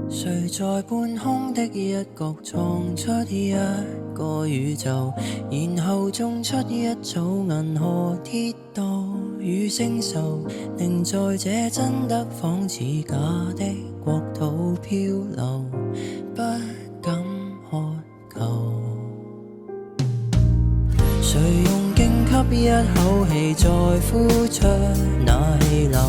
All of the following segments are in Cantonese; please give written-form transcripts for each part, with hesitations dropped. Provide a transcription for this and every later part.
誰在半空的一角創出一個宇宙，然後種出一組銀河鐵道與星宿，寧在這真的仿似假的國土漂流，不敢渴求。誰用勁吸一口氣再呼出那氣流，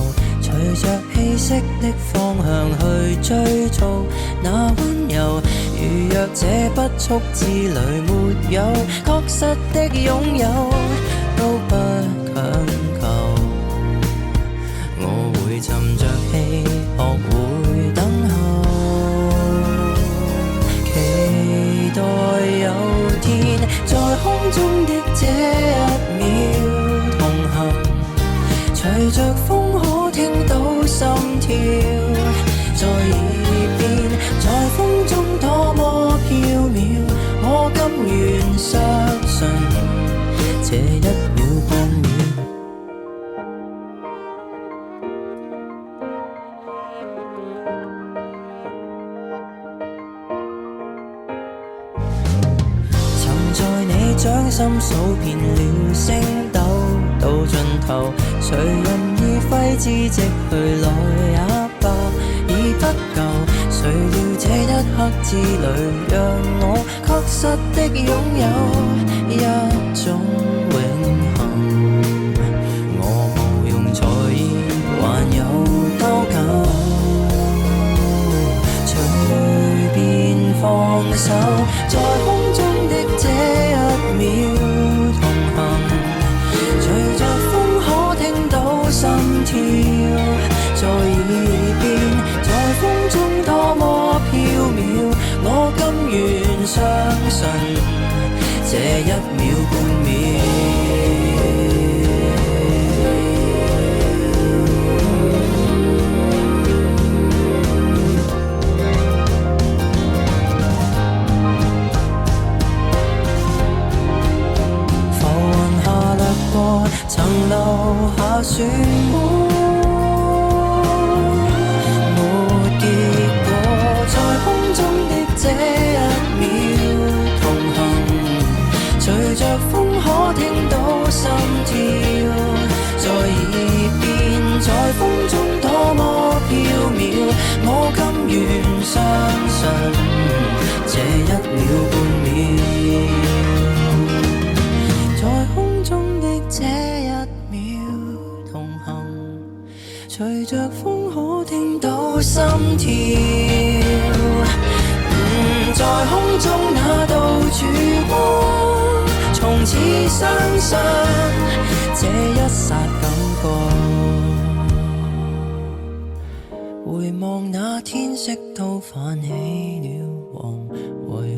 隨着氣息的方向去追逐那溫柔，如若這不速之旅沒有確實的擁有，都不強求。我會沉着氣學會等候，期待有天在空中的這一秒同行，隨着風可聽到心跳在耳邊，在風中多麼飄渺，我甘願相信這一秒半秒。曾在你掌心數遍了星斗，到盡頭誰任意揮之即去來也罷，已不夠。誰料這一刻之旅讓我確實的擁有一種永恆，我無用在意還有多久，隨便放手，在空中的這一秒同行，隨着風可聽到心跳在耳邊，在風中多麼飄渺，我甘願相信這一秒半秒。曾留下漩渦，沒結果，在空中的這一秒同行，隨着風可聽到心跳在耳邊，在風中多麼飄渺，我甘願相信這一秒半秒。這一秒同行，隨着風可聽到心跳，在空中那道曙光，從此相信這一剎感覺，回望那天色都泛起了黃，為